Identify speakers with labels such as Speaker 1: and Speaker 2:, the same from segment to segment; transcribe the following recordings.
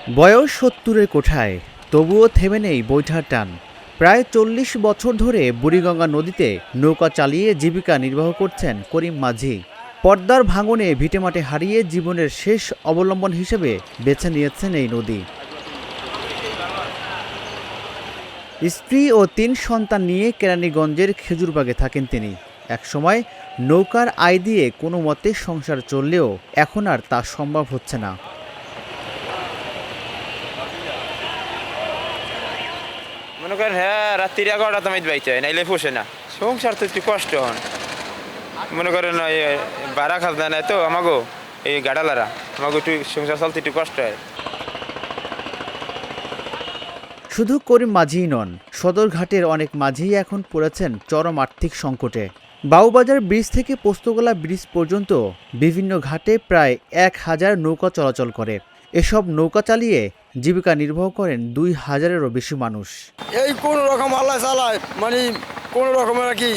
Speaker 1: বয়স ৭০-এর কোঠায়, তবুও থেমে নেই বৈঠার টান। প্রায় ৪০ বছর ধরে বুড়িগঙ্গা নদীতে নৌকা চালিয়ে জীবিকা নির্বাহ করছেন করিম মাঝি। পদ্মার ভাঙনে ভিটেমাটি হারিয়ে জীবনের শেষ অবলম্বন হিসেবে বেছে নিয়েছেন এই নদী। স্ত্রী ও ৩ সন্তান নিয়ে কেরানীগঞ্জের খেজুরবাগে থাকেন তিনি। একসময় নৌকার আয় দিয়ে কোনো মতে সংসার চললেও এখন আর তা সম্ভব হচ্ছে না।
Speaker 2: মনে করেন হ্যাঁ রাত্রির 11টা তো আমি বাইতে নাইলে পোষে না, সংসার তো একটু কষ্ট হন। মনে করেন ভাড়া খাজনা নেয় তো আমাগো এই গাড়ালারা, আমাকে একটু সংসার চলতে একটু কষ্ট হয়।
Speaker 1: শুধু করিম মাঝিই নন, সদরঘাটের অনেক মাঝিই এখন পড়েছেন চরম আর্থিক সংকটে। বাউবাজার ব্রিজ থেকে পোস্তগোলা ব্রিজ পর্যন্ত বিভিন্ন ঘাটে প্রায় ১,০০০ নৌকা চলাচল করে। এসব নৌকা চালিয়ে জীবিকা নির্বাহ করেন ২,০০০-এরও বেশি মানুষ।
Speaker 3: এই কোন রকম আল্লাহ চালায়, মানে কোন রকমের আর কি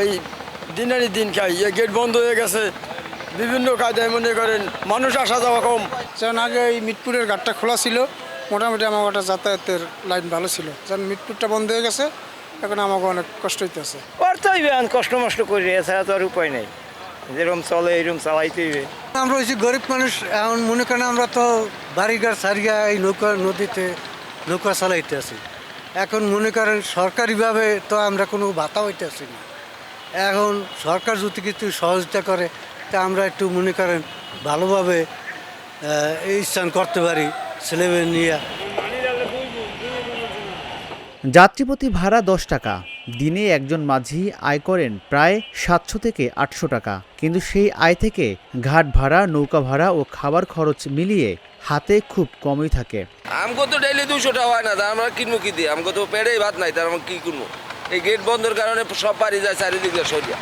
Speaker 3: এই দিনারি দিন খাই। এই গেট বন্ধ হয়ে গেছে, বিভিন্ন কায়দায় মনে করেন মানুষ আসা যাওয়া কম।
Speaker 4: যেমন আগে এই মিটপুরের ঘাটটা খোলা ছিল, মোটামুটি আমার ওটা যাতায়াতের লাইন ভালো ছিল। যেমন মিটপুরটা বন্ধ হয়ে গেছে, এখন আমাকে অনেক কষ্ট হইতেছে।
Speaker 2: করতেই কষ্ট মষ্ট করি, এছাড়া তো আর উপায় নেই। যেরকম চলে এরকম চালাইতে হইবে।
Speaker 4: আমরা হচ্ছে গরিব মানুষ, এখন মনে করেন আমরা তো বাড়িঘর সারিয়া এই নৌকা নদীতে নৌকা চালাইতে আছি। এখন মনে করেন সরকারিভাবে তো আমরা কোনো ভাতা হইতে আসি না। এখন সরকার যদি কিছু সহযোগিতা করে তা আমরা একটু মনে করেন ভালোভাবে এই স্থান করতে পারি ছেলেমেয়ে নিয়ে।
Speaker 1: যাত্রীপ্রতি ভাড়া ১০ টাকা। দিনে একজন মাঝি আয় করেন প্রায় ৭০০ থেকে ৮০০ টাকা। কিন্তু সেই আয় থেকে ঘাট ভাড়া, নৌকা ভাড়া ও খাবার খরচ মিলিয়ে হাতে খুব কমই থাকে।
Speaker 5: আমগো তো ডেইলি ২০০ টাকা হয় না, তা আমরা কিনবো কি দিয়ে? আমগো তো পেটেই ভাত নাই, তার আমরা কি কিনবো? এই গেট বন্ধের কারণে সব বাড়ি যায় চারিদিকে সরিয়া।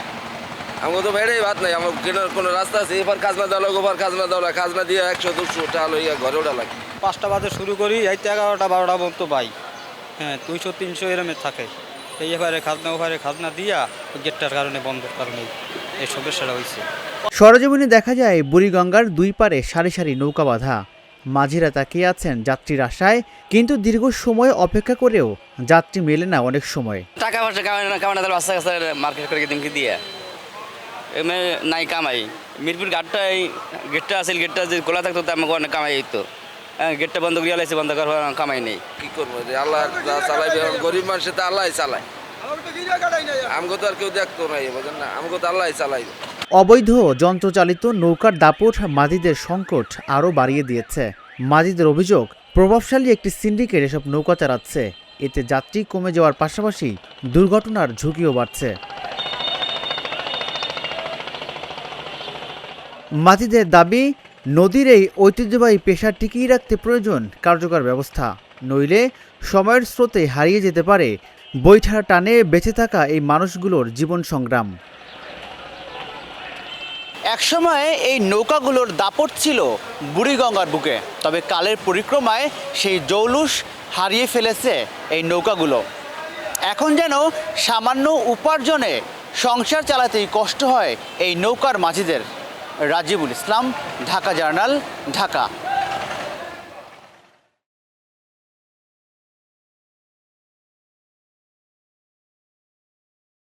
Speaker 5: আমগো তো পেটেই ভাত নাই, আমার কেনার কোনো রাস্তা আছে? এবার খাজনা দেওয়া লাগে, ওবার খাজনা দেওয়া লাগে, খাজনা দিয়ে ১০০-২০০ টাকা লইয়া ঘরে ওটা লাগে।
Speaker 6: ৫টা বাজে শুরু করি, এই ১১টা ১২টা পর্যন্ত পাই। হ্যাঁ, ২০০-৩০০ এরমে থাকে। এই এবারে খাজনা ওভারে খাজনা দিয়া গেটটার কারণে বন্ধের কারণে এই সমস্যাটা হয়েছে।
Speaker 1: সরেজমিনে দেখা যায় বুড়িগঙ্গার দুই পারে সারি সারি নৌকা বাঁধা। মাঝিরা তাকিয়ে আছেন যাত্রীর আশায়, কিন্তু দীর্ঘ সময় অপেক্ষা করেও যাত্রী মেলে না অনেক সময়।
Speaker 7: টাকা পয়সা কামাই না, বাচ্চা কাছে মার্কেট করে দিনকে দিয়ে এমনি নাই কামাই। মিরপুর ঘাটটা এই গেটটা আছে, গেটটা যে খোলা থাকতো তো আমাকে অনেক কামাই হইতো। হ্যাঁ, গেটটা বন্ধ করে আলাইছে, বন্ধ করার কামাই নেই।
Speaker 5: কি করবো? আল্লাহ যা চালাইবে, গরিব মানুষের তো আল্লাহ চালায়। আমগো তো আর কেউ দেখতো না, বোঝেন না? আমগো তো আল্লাহ চালাইবে।
Speaker 1: অবৈধ যন্ত্রচালিত নৌকার দাপট মাঝিদের সংকট আরও বাড়িয়ে দিয়েছে। মাঝিদের অভিযোগ, প্রভাবশালী একটি সিন্ডিকেট এসব নৌকা চালাচ্ছে। এতে যাত্রী কমে যাওয়ার পাশাপাশি দুর্ঘটনার ঝুঁকিও বাড়ছে। মাঝিদের দাবি, নদীর এই ঐতিহ্যবাহী পেশা টিকিয়ে রাখতে প্রয়োজন কার্যকর ব্যবস্থা। নইলে সময়ের স্রোতে হারিয়ে যেতে পারে বৈঠার টানে বেঁচে থাকা এই মানুষগুলোর জীবন সংগ্রাম।
Speaker 8: একসময় এই নৌকাগুলোর দাপট ছিল বুড়িগঙ্গার বুকে, তবে কালের পরিক্রমায় সেই জৌলুস হারিয়ে ফেলেছে এই নৌকাগুলো। এখন যেন সামান্য উপার্জনে সংসার চালাতেই কষ্ট হয় এই নৌকার মাঝিদের। রাজিবুল ইসলাম, ঢাকা জার্নাল, ঢাকা।